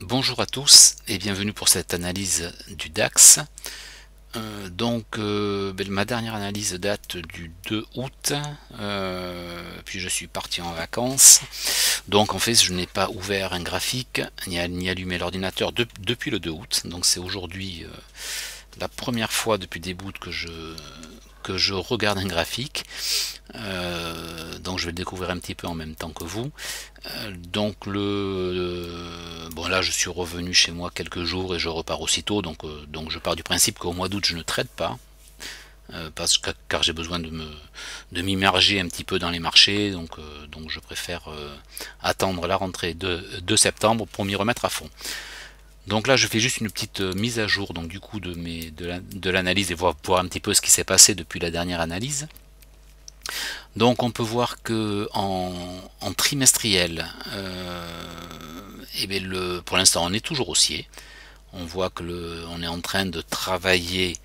Bonjour à tous et bienvenue pour cette analyse du DAX. Ma dernière analyse date du 2 août, puis je suis parti en vacances. Donc en fait je n'ai pas ouvert un graphique ni allumé l'ordinateur depuis le 2 août. Donc c'est aujourd'hui la première fois depuis début août que je regarde un graphique. Donc je vais le découvrir un petit peu en même temps que vous. Bon là je suis revenu chez moi quelques jours et je repars aussitôt, donc je pars du principe qu'au mois d'août je ne trade pas, car j'ai besoin de m'immerger un petit peu dans les marchés, donc je préfère attendre la rentrée de septembre pour m'y remettre à fond. Donc là je fais juste une petite mise à jour donc du coup de l'analyse et voir un petit peu ce qui s'est passé depuis la dernière analyse. Donc on peut voir que en trimestriel, pour l'instant on est toujours haussier. On voit que on est en train de travailler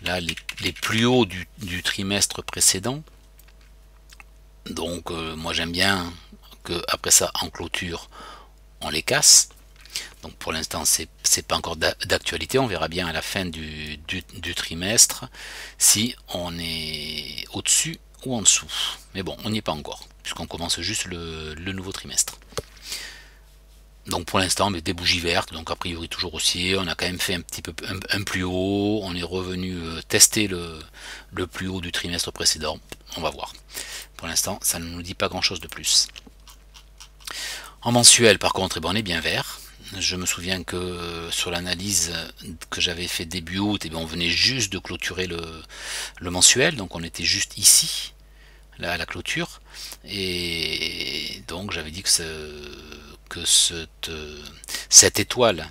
là les plus hauts du trimestre précédent. Donc moi j'aime bien que après ça en clôture on les casse. Donc pour l'instant c'est pas encore d'actualité, on verra bien à la fin du trimestre si on est au-dessus ou en dessous. Mais bon, on n'y est pas encore, puisqu'on commence juste le nouveau trimestre. Donc pour l'instant, des bougies vertes, donc a priori toujours haussier, on a quand même fait un petit peu un plus haut, on est revenu tester le plus haut du trimestre précédent, on va voir. Pour l'instant, ça ne nous dit pas grand chose de plus. En mensuel, par contre, on est bien vert. Je me souviens que sur l'analyse que j'avais fait début août, on venait juste de clôturer le mensuel, donc on était juste ici, là à la clôture, et donc j'avais dit que cette étoile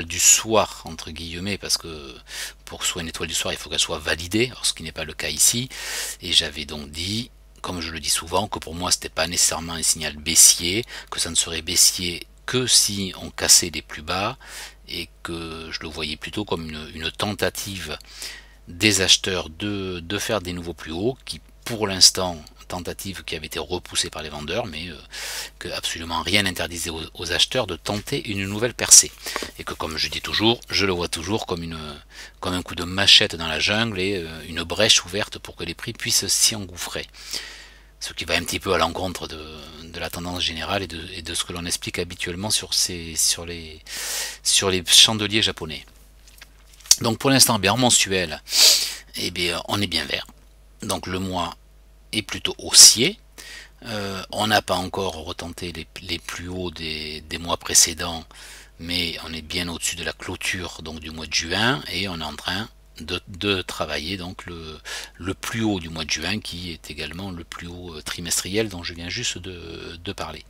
du soir, entre guillemets, parce que pour que ce soit une étoile du soir, il faut qu'elle soit validée, ce qui n'est pas le cas ici, et j'avais donc dit, comme je le dis souvent, que pour moi c'était pas nécessairement un signal baissier, que ça ne serait baissier que si on cassait les plus bas, et que je le voyais plutôt comme une tentative des acheteurs de faire des nouveaux plus hauts, qui pour l'instant, tentative qui avait été repoussée par les vendeurs, mais que absolument rien n'interdisait aux acheteurs de tenter une nouvelle percée. Et que comme je dis toujours, je le vois toujours comme un coup de machette dans la jungle et une brèche ouverte pour que les prix puissent s'y engouffrer. Ce qui va un petit peu à l'encontre de la tendance générale et de ce que l'on explique habituellement sur les chandeliers japonais. Donc pour l'instant, en mensuel, on est bien vert. Donc le mois est plutôt haussier. On n'a pas encore retenté les plus hauts des mois précédents, mais on est bien au-dessus de la clôture donc du mois de juin, et on est en train de travailler donc le plus haut du mois de juin, qui est également le plus haut trimestriel dont je viens juste de parler.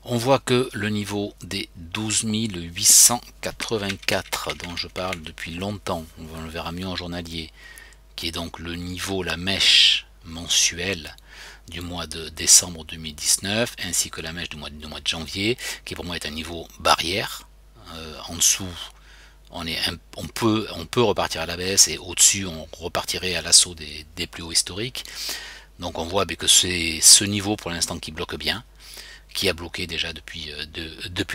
On voit que le niveau des 12 884 dont je parle depuis longtemps, on le verra mieux en journalier, qui est donc le niveau, la mèche mensuelle du mois de décembre 2019, ainsi que la mèche du mois de janvier, qui pour moi est un niveau barrière. En dessous, on peut repartir à la baisse, et au-dessus, on repartirait à l'assaut des plus hauts historiques. Donc on voit que c'est ce niveau pour l'instant qui bloque bien, qui a bloqué déjà depuis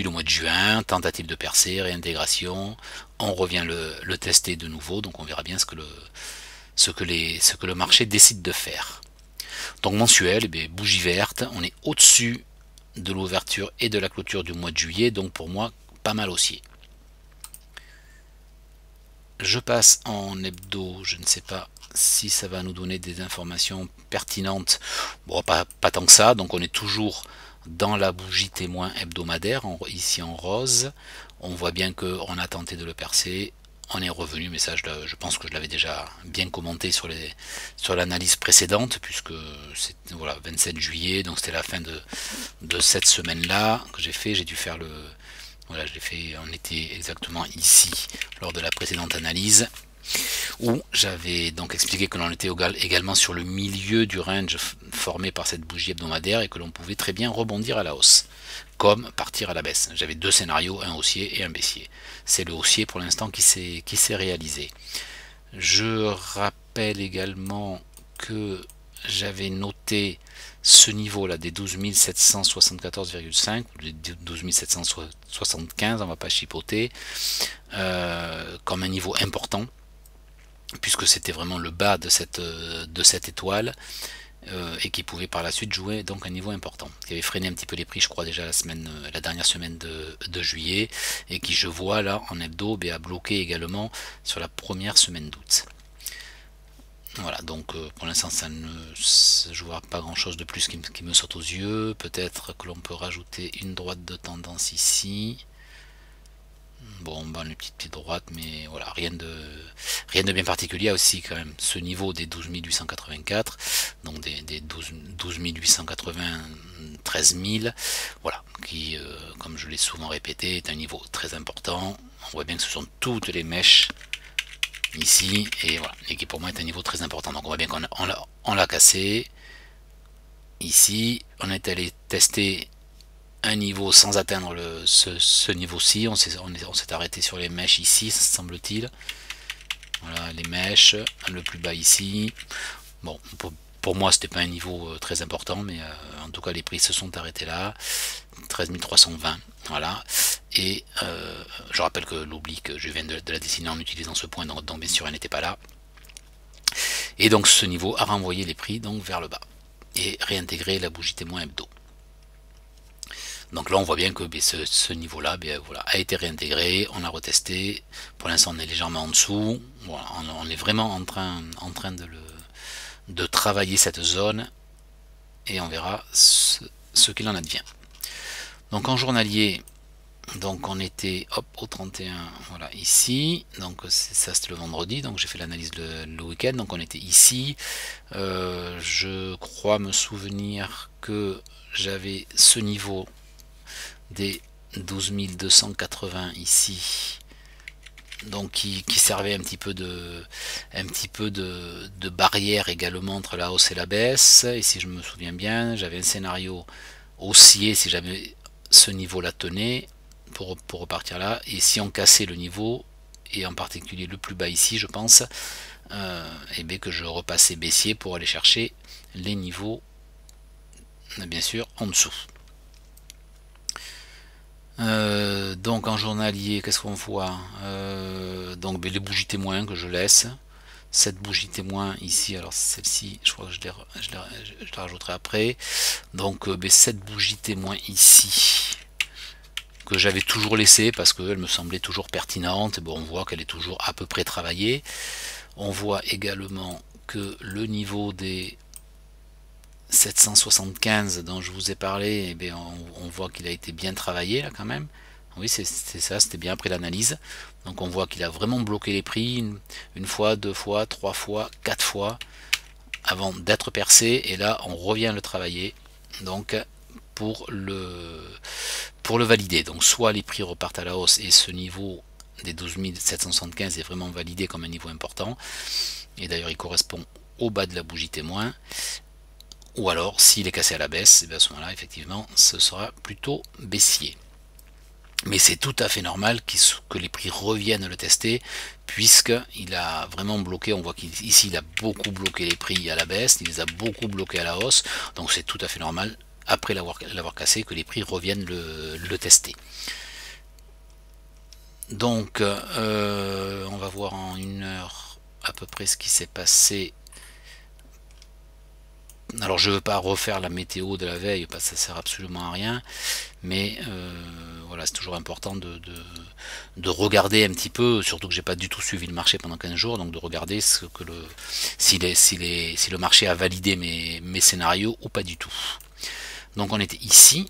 le mois de juin, tentative de percée, réintégration, on revient le tester de nouveau, donc on verra bien ce que le marché décide de faire. Donc mensuel, bougie verte, on est au-dessus de l'ouverture et de la clôture du mois de juillet, donc pour moi pas mal haussier. Je passe en hebdo, je ne sais pas si ça va nous donner des informations pertinentes. Bon, pas tant que ça, donc on est toujours dans la bougie témoin hebdomadaire, ici en rose. On voit bien qu'on a tenté de le percer, on est revenu, mais ça je pense que je l'avais déjà bien commenté sur l'analyse précédente, puisque c'est voilà 27 juillet, donc c'était la fin de cette semaine-là que j'ai dû faire voilà, je l'ai fait, on était exactement ici lors de la précédente analyse, où j'avais donc expliqué que l'on était également sur le milieu du range formé par cette bougie hebdomadaire, et que l'on pouvait très bien rebondir à la hausse, comme partir à la baisse. J'avais deux scénarios, un haussier et un baissier. C'est le haussier pour l'instant qui s'est réalisé. Je rappelle également que j'avais noté ce niveau là des 12 774,5 ou des 12 775, on va pas chipoter, comme un niveau important, puisque c'était vraiment le bas de cette étoile, et qui pouvait par la suite jouer donc un niveau important, qui avait freiné un petit peu les prix, je crois, déjà la dernière semaine de juillet, et qui, je vois là en hebdo, a bloqué également sur la première semaine d'août. Voilà, donc pour l'instant je vois pas grand chose de plus qui me saute aux yeux. Peut-être que l'on peut rajouter une droite de tendance ici. Bon, ben, une petite droite, mais voilà, rien de bien particulier. Aussi quand même ce niveau des 12 884, donc des 12 880, 13 000, voilà, qui, comme je l'ai souvent répété, est un niveau très important. On voit bien que ce sont toutes les mèches ici, et voilà, et qui pour moi est un niveau très important. Donc on voit bien qu'on l'a cassé. Ici, on est allé tester un niveau sans atteindre ce niveau-ci. On s'est arrêté sur les mèches ici, semble-t-il. Voilà, les mèches, le plus bas ici. Bon, pour moi, c'était pas un niveau très important, mais en tout cas, les prix se sont arrêtés là. 13 320, voilà. Et je rappelle que l'oblique, je viens de la dessiner en utilisant ce point, donc bien sûr, elle n'était pas là. Et donc, ce niveau a renvoyé les prix donc vers le bas et réintégré la bougie témoin hebdo. Donc là, on voit bien que ce niveau-là voilà, a été réintégré, on a retesté. Pour l'instant, on est légèrement en dessous. Voilà, on est vraiment en train de travailler cette zone, et on verra ce qu'il en advient. Donc en journalier, donc on était au 31, voilà, ici. Donc ça, c'était le vendredi, donc j'ai fait l'analyse le week-end. Donc on était ici. Je crois me souvenir que j'avais ce niveau des 12 280 ici, donc qui servait un petit peu de barrière également entre la hausse et la baisse. Et si je me souviens bien, j'avais un scénario haussier si jamais ce niveau là tenait pour repartir là, et si on cassait le niveau, et en particulier le plus bas ici, je pense, et bien que je repassais baissier pour aller chercher les niveaux bien sûr en dessous. Donc en journalier, qu'est-ce qu'on voit, donc les bougies témoins que je laisse, cette bougie témoin ici, alors celle-ci je crois que je la rajouterai après. Donc cette bougie témoin ici que j'avais toujours laissée parce qu'elle me semblait toujours pertinente. Bon, on voit qu'elle est toujours à peu près travaillée. On voit également que le niveau des 775 dont je vous ai parlé, eh bien, on voit qu'il a été bien travaillé là quand même. Oui, c'est ça, c'était bien après l'analyse. Donc on voit qu'il a vraiment bloqué les prix une fois, deux fois, trois fois, quatre fois avant d'être percé, et là on revient le travailler donc pour le valider. Donc soit les prix repartent à la hausse et ce niveau des 12 775 est vraiment validé comme un niveau important, et d'ailleurs il correspond au bas de la bougie témoin, ou alors s'il est cassé à la baisse, et bien à ce moment là effectivement ce sera plutôt baissier. Mais c'est tout à fait normal que les prix reviennent le tester, puisqu'il a vraiment bloqué. On voit qu'ici il a beaucoup bloqué les prix à la baisse, il les a beaucoup bloqués à la hausse, donc c'est tout à fait normal après l'avoir cassé que les prix reviennent le tester. Donc on va voir en une heure à peu près ce qui s'est passé. Alors je ne veux pas refaire la météo de la veille parce que ça sert absolument à rien, mais voilà, c'est toujours important de regarder un petit peu, surtout que j'ai pas du tout suivi le marché pendant 15 jours, donc de regarder si le marché a validé mes scénarios ou pas du tout. Donc on était ici,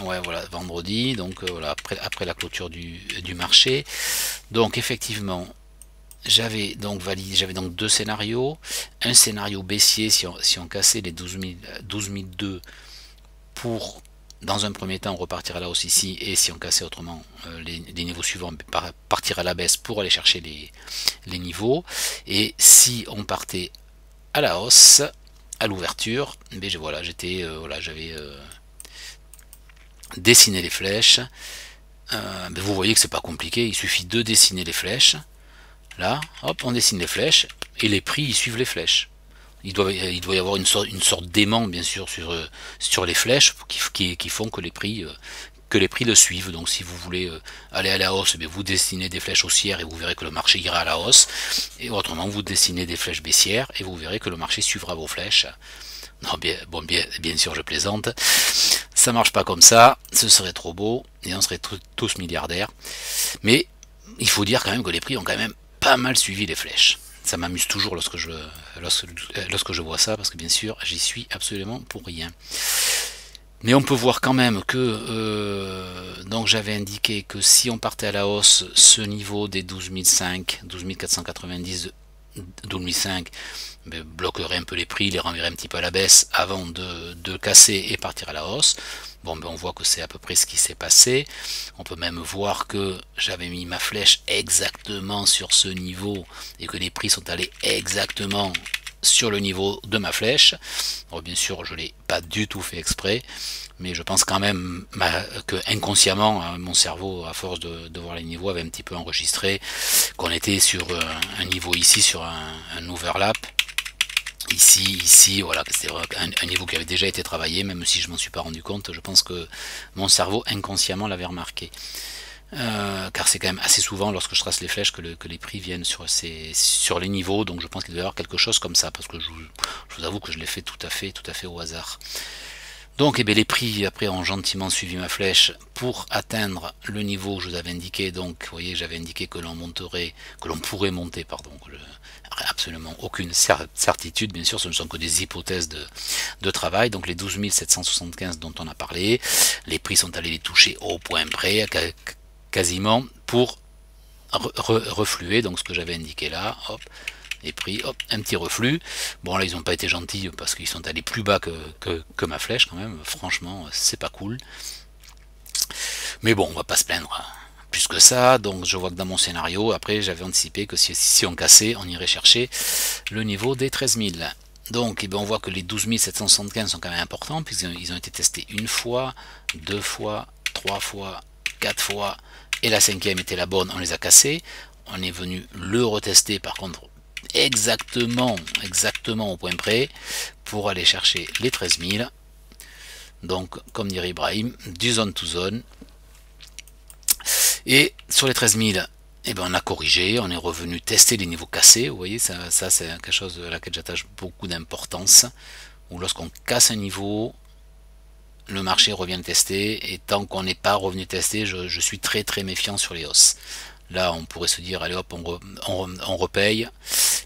ouais, voilà, vendredi, donc voilà, après la clôture du marché. Donc effectivement, j'avais donc deux scénarios, un scénario baissier si on cassait les 12 002 pour dans un premier temps repartir à la hausse ici, et si on cassait autrement les niveaux suivants, partir à la baisse pour aller chercher les niveaux. Et si on partait à la hausse à l'ouverture, voilà, j'avais dessiné les flèches. Vous voyez que c'est pas compliqué, il suffit de dessiner les flèches. Là, hop, on dessine les flèches, et les prix ils suivent les flèches. doit y avoir une sorte d'aimant bien sûr sur les flèches qui font que les prix le suivent. Donc si vous voulez aller à la hausse, eh vous dessinez des flèches haussières et vous verrez que le marché ira à la hausse, et autrement vous dessinez des flèches baissières et vous verrez que le marché suivra vos flèches. Non, bien sûr je plaisante, ça marche pas comme ça, ce serait trop beau et on serait tous milliardaires, mais il faut dire quand même que les prix ont quand même pas mal suivi les flèches. Ça m'amuse toujours lorsque je vois ça, parce que bien sûr j'y suis absolument pour rien. Mais on peut voir quand même que donc j'avais indiqué que si on partait à la hausse, ce niveau des 12005, 12490, 12005 bloquerait un peu les prix, les renverrait un petit peu à la baisse avant de casser et partir à la hausse. Bon, on voit que c'est à peu près ce qui s'est passé. On peut même voir que j'avais mis ma flèche exactement sur ce niveau et que les prix sont allés exactement sur le niveau de ma flèche. Bon, bien sûr, je ne l'ai pas du tout fait exprès, mais je pense quand même que inconsciemment, mon cerveau, à force de voir les niveaux, avait un petit peu enregistré qu'on était sur un niveau ici, sur un overlap. Ici, voilà, c'était un niveau qui avait déjà été travaillé, même si je m'en suis pas rendu compte. Je pense que mon cerveau inconsciemment l'avait remarqué. Car c'est quand même assez souvent lorsque je trace les flèches que les prix viennent sur les niveaux, donc je pense qu'il doit y avoir quelque chose comme ça, parce que je vous avoue que je l'ai fait tout à fait au hasard. Donc les prix après ont gentiment suivi ma flèche pour atteindre le niveau que je vous avais indiqué. Donc vous voyez, j'avais indiqué que l'on pourrait monter, pardon, absolument aucune certitude, bien sûr, ce ne sont que des hypothèses de travail. Donc les 12 775 dont on a parlé, les prix sont allés les toucher au point près, quasiment, pour refluer, donc ce que j'avais indiqué là, hop, les prix, hop, un petit reflux. Bon là ils n'ont pas été gentils parce qu'ils sont allés plus bas que ma flèche quand même, franchement c'est pas cool. Mais bon, on va pas se plaindre plus que ça. Donc je vois que dans mon scénario, après j'avais anticipé que si on cassait, on irait chercher le niveau des 13 000. Donc on voit que les 12 775 sont quand même importants, puisqu'ils ont été testés une fois, deux fois, trois fois, quatre fois, et la cinquième était la bonne, on les a cassés. On est venu le retester par contre exactement au point près pour aller chercher les 13 000. Donc comme dirait Ibrahim, du zone to zone. Et sur les 13 000, on a corrigé, on est revenu tester les niveaux cassés. Vous voyez, ça c'est quelque chose à laquelle j'attache beaucoup d'importance. Où lorsqu'on casse un niveau, le marché revient tester, et tant qu'on n'est pas revenu tester, je suis très méfiant sur les hausses. Là, on pourrait se dire, allez hop, on repaye,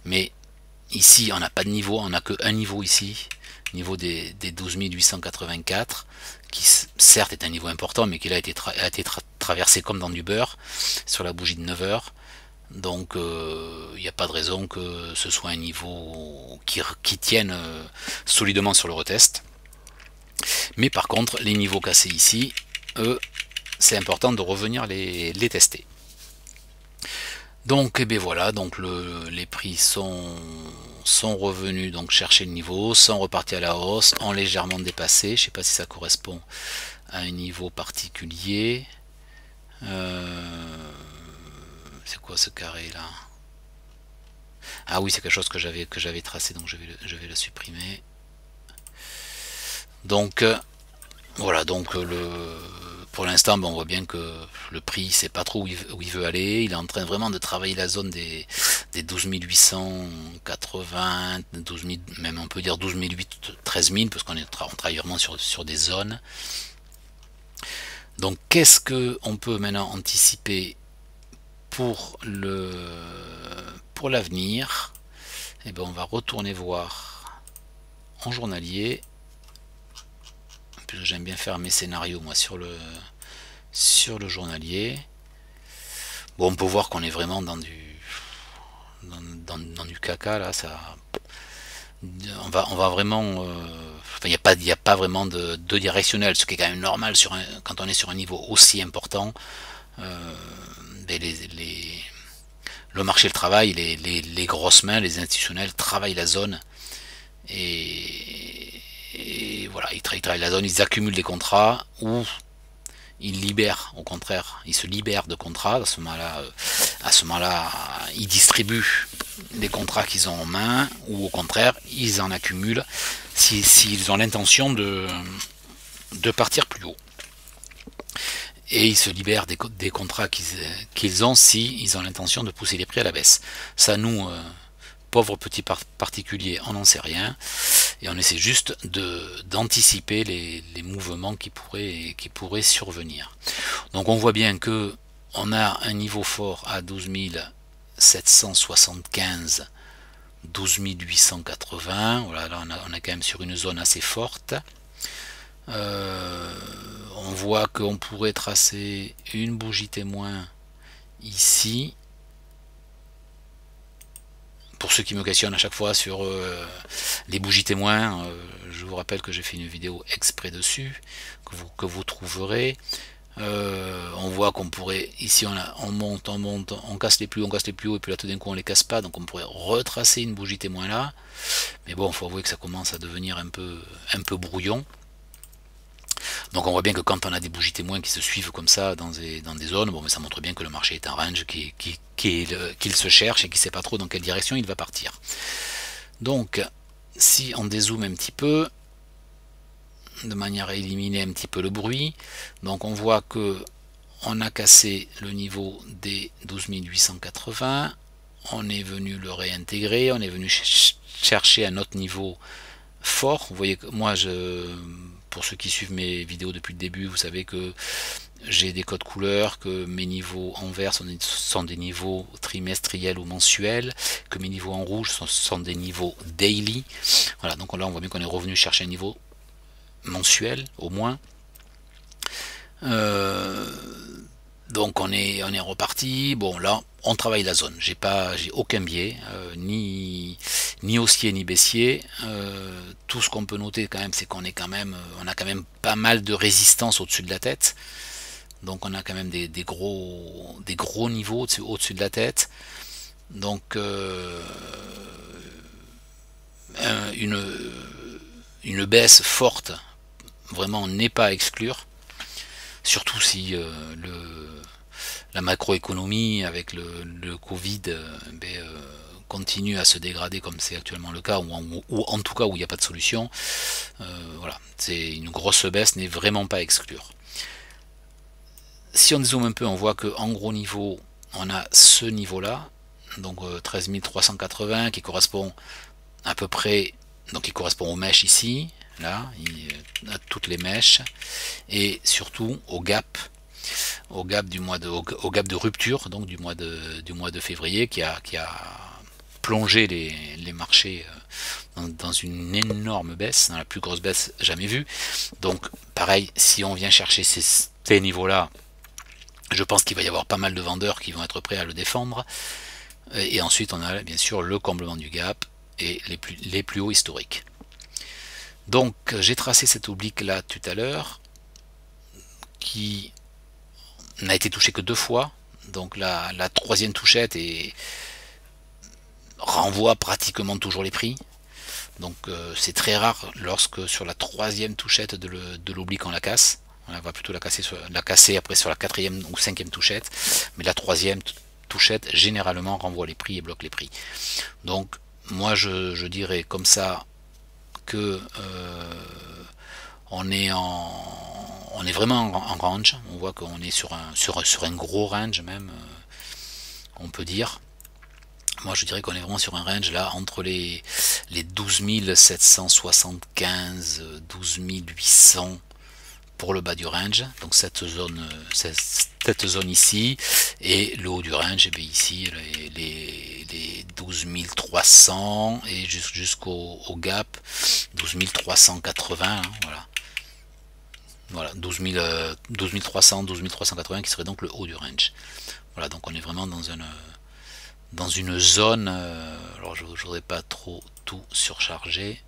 mais ici, on n'a pas de niveau, on n'a qu'un niveau ici, niveau des 12 884, qui certes est un niveau important, mais qui a été traversé comme dans du beurre, sur la bougie de 9 heures. Donc, il n'y a pas de raison que ce soit un niveau qui tienne solidement sur le retest. Mais par contre, les niveaux cassés ici, eux, c'est important de revenir les tester. Donc voilà, donc les prix sont revenus donc chercher le niveau, sont repartis à la hausse, ont légèrement dépassé. Je ne sais pas si ça correspond à un niveau particulier. C'est quoi ce carré là? Ah oui, c'est quelque chose que j'avais tracé, donc je vais le supprimer. Donc voilà, donc pour l'instant, on voit bien que le prix, c'est pas trop où il veut aller. Il est en train vraiment de travailler la zone des 12 880, 12 000, même on peut dire 12 800, 13 000, parce qu'on travaille vraiment sur des zones. Donc, qu'est-ce qu'on peut maintenant anticiper pour l'avenir? On va retourner voir en journalier. J'aime bien faire mes scénarios moi sur le journalier. Bon, on peut voir qu'on est vraiment dans du caca là. On va vraiment il n'y a pas vraiment de directionnel, ce qui est quand même normal quand on est sur un niveau aussi important. Le marché, le travail, les grosses mains, les institutionnels travaillent la zone, et voilà, ils travaillent la zone, ils accumulent des contrats, ou ils libèrent, au contraire, ils se libèrent de contrats. À ce moment-là, à ce moment-là, ils distribuent les contrats qu'ils ont en main, ou au contraire, ils en accumulent s'ils ont l'intention de partir plus haut. Et ils se libèrent des contrats qu'ils ont si ils ont l'intention de pousser les prix à la baisse. Ça, nous, pauvres petits particuliers, on n'en sait rien. Et on essaie juste d'anticiper les mouvements qui pourraient survenir. Donc on voit bien que on a un niveau fort à 12 775, 12 880. Voilà, là on est quand même sur une zone assez forte. On voit qu'on pourrait tracer une bougie témoin ici. Pour ceux qui me questionnent à chaque fois sur les bougies témoins, je vous rappelle que j'ai fait une vidéo exprès dessus, que vous trouverez. On voit qu'on pourrait, ici on monte, on casse les plus hauts, et puis là tout d'un coup on les casse pas, donc on pourrait retracer une bougie témoin là. Mais bon, il faut avouer que ça commence à devenir un peu brouillon. Donc on voit bien que quand on a des bougies témoins qui se suivent comme ça dans des zones, bon, mais ça montre bien que le marché est un range qu'il se cherche et qu'il ne sait pas trop dans quelle direction il va partir. Donc si on dézoome un petit peu, de manière à éliminer un petit peu le bruit, donc on voit que on a cassé le niveau des 12 880, on est venu le réintégrer, on est venu chercher un autre niveau fort. Vous voyez que moi, pour ceux qui suivent mes vidéos depuis le début, vous savez que j'ai des codes couleurs, que mes niveaux en vert sont des niveaux trimestriels ou mensuels, que mes niveaux en rouge sont des niveaux daily. Voilà, donc là on voit bien qu'on est revenu chercher un niveau mensuel au moins. Donc on est reparti. Bon, là on travaille la zone, j'ai aucun biais, ni haussier ni baissier. Tout ce qu'on peut noter quand même, c'est qu'on a quand même pas mal de résistance au-dessus de la tête. Donc on a quand même des gros niveaux au-dessus de la tête. Donc une baisse forte vraiment n'est pas à exclure, surtout si la macroéconomie avec le Covid continue à se dégrader comme c'est actuellement le cas, ou en tout cas où il n'y a pas de solution. Voilà, c'est une grosse baisse n'est vraiment pas à exclure. Si on dézoome un peu, on voit qu'en gros niveau, on a ce niveau-là, donc 13 380 qui correspond à peu près, donc qui correspond aux mèches ici, là, à toutes les mèches, et surtout au gap de rupture, donc du mois de février, qui a plongé les marchés dans une énorme baisse, dans la plus grosse baisse jamais vue. Donc pareil, si on vient chercher ces niveaux-là, je pense qu'il va y avoir pas mal de vendeurs qui vont être prêts à le défendre. Et ensuite on a bien sûr le comblement du gap et les plus hauts historiques. Donc j'ai tracé cette oblique là tout à l'heure, qui n'a été touchée que 2 fois. Donc la troisième touchette renvoie pratiquement toujours les prix. Donc c'est très rare lorsque sur la troisième touchette de l'oblique on la casse. On va plutôt la casser après sur la quatrième ou cinquième touchette. Mais la troisième touchette généralement renvoie les prix et bloque les prix. Donc moi je dirais comme ça que on est vraiment en range. On voit qu'on est sur un gros range même, on peut dire. Moi je dirais qu'on est vraiment sur un range là entre les 12 775, 12 800 pour le bas du range, donc cette zone ici, et le haut du range, et bien ici les 12 300 et jusqu'au gap 12 380, hein, voilà 12 300, 12 380 qui serait donc le haut du range. Voilà, donc on est vraiment dans une zone, alors je ne voudrais pas trop tout surcharger,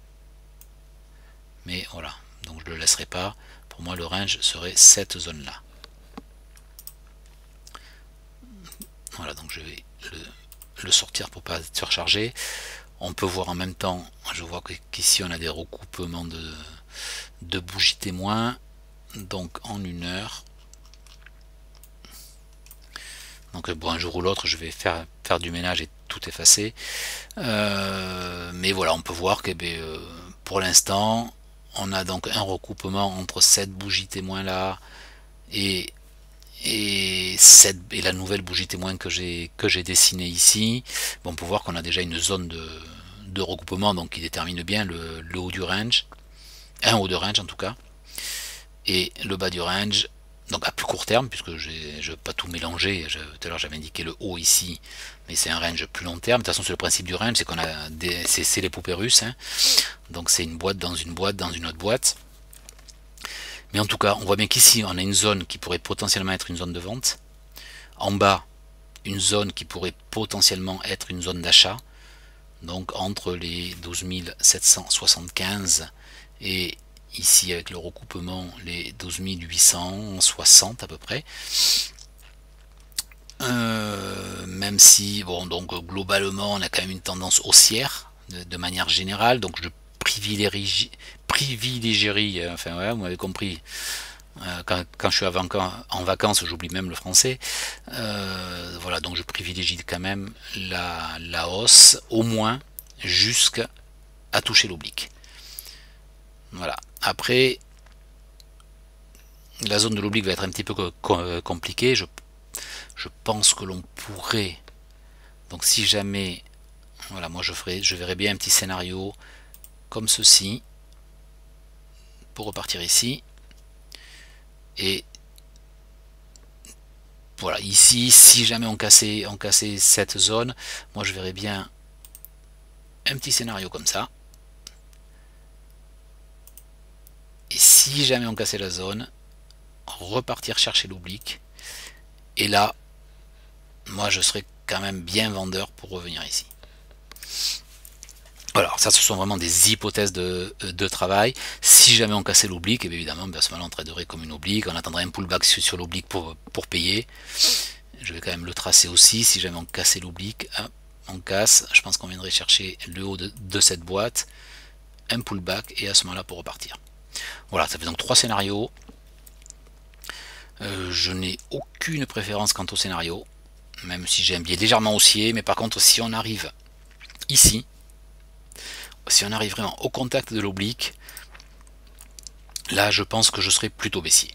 mais voilà, donc je ne le laisserai pas. Pour moi le range serait cette zone là. Voilà, donc je vais le sortir pour pas surcharger. On peut voir en même temps, je vois qu'ici on a des recoupements de bougies témoins, donc en 1 heure. Donc bon, un jour ou l'autre je vais faire du ménage et tout effacer. Mais voilà, on peut voir que pour l'instant on a donc un recoupement entre cette bougie témoin là et la nouvelle bougie témoin que j'ai dessinée ici. Bon, on peut voir qu'on a déjà une zone de recoupement, donc qui détermine bien le haut du range, un haut de range en tout cas, et le bas du range, donc à plus court terme, puisque je ne vais pas tout mélanger. Tout à l'heure j'avais indiqué le haut ici, mais c'est un range plus long terme. De toute façon, c'est le principe du range, c'est qu'on a c'est les poupées russes, hein. Donc c'est une boîte dans une boîte dans une autre boîte. Mais en tout cas, on voit bien qu'ici on a une zone qui pourrait potentiellement être une zone de vente. En bas, une zone qui pourrait potentiellement être une zone d'achat, donc entre les 12 775 et ici avec le recoupement les 12 860 à peu près. Même si, bon, donc globalement on a quand même une tendance haussière de manière générale, donc je privilégierais, enfin ouais, vous m'avez compris. Quand je suis en vacances, j'oublie même le français. Voilà, donc je privilégie quand même la hausse, au moins jusqu'à toucher l'oblique. Voilà. Après, la zone de l'oblique va être un petit peu compliquée. Je pense que l'on pourrait. Donc si jamais, voilà, moi je verrais bien un petit scénario comme ceci pour repartir ici. Et voilà, ici, si jamais on cassait cette zone, moi je verrais bien un petit scénario comme ça. Et si jamais on cassait la zone, repartir chercher l'oblique. Et là, moi je serais quand même bien vendeur pour revenir ici. Voilà, ça ce sont vraiment des hypothèses de travail. Si jamais on cassait l'oblique, et bien évidemment, à ce moment-là on traderait comme une oblique, on attendrait un pullback sur l'oblique pour payer. Je vais quand même le tracer aussi. Si jamais on cassait l'oblique, on casse, je pense qu'on viendrait chercher le haut de cette boîte, un pullback, et à ce moment-là pour repartir. Voilà, ça fait donc 3 scénarios. Je n'ai aucune préférence quant au scénario, même si j'ai un biais légèrement haussier, mais par contre si on arrive ici, si on arrive vraiment au contact de l'oblique, là je pense que je serais plutôt baissier.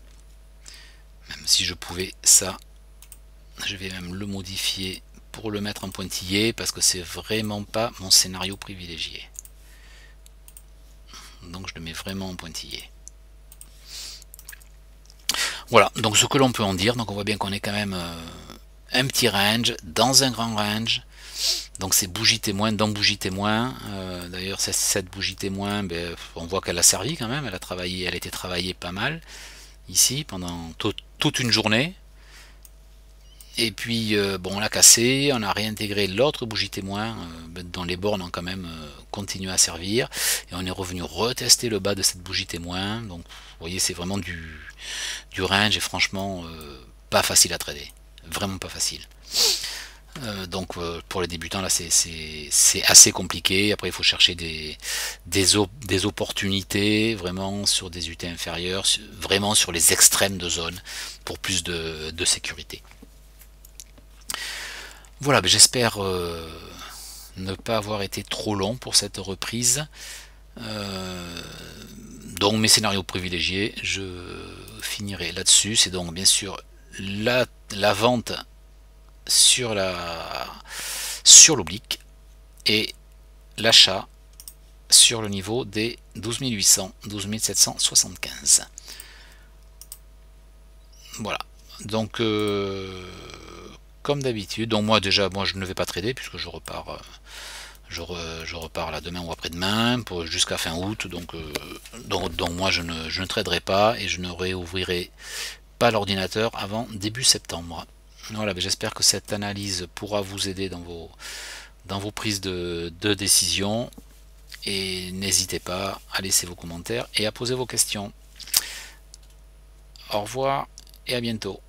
Même si je pouvais ça, je vais même le modifier pour le mettre en pointillé, parce que c'est vraiment pas mon scénario privilégié. Donc je le mets vraiment en pointillé. Voilà, donc ce que l'on peut en dire, donc on voit bien qu'on est quand même un petit range, dans un grand range. Donc c'est bougie témoin dans bougie témoin. D'ailleurs cette bougie témoin, on voit qu'elle a servi quand même, elle a été travaillée pas mal ici pendant toute une journée. Et puis bon, on l'a cassé, on a réintégré l'autre bougie témoin dont les bornes ont quand même continué à servir, et on est revenu retester le bas de cette bougie témoin. Donc vous voyez, c'est vraiment du range, et franchement pas facile à trader, vraiment pas facile. Donc pour les débutants là c'est assez compliqué. Après il faut chercher des opportunités vraiment sur des UT inférieures, vraiment sur les extrêmes de zone pour plus de sécurité. Voilà, j'espère ne pas avoir été trop long pour cette reprise. Donc mes scénarios privilégiés, je finirai là-dessus. C'est donc bien sûr la vente sur l'oblique et l'achat sur le niveau des 12 800, 12 775. Voilà, donc comme d'habitude, donc moi je ne vais pas trader puisque je repars là demain ou après-demain jusqu'à fin août, donc moi je ne traderai pas et je ne réouvrirai pas l'ordinateur avant début septembre. Voilà, j'espère que cette analyse pourra vous aider dans vos prises de décision, et n'hésitez pas à laisser vos commentaires et à poser vos questions. Au revoir et à bientôt.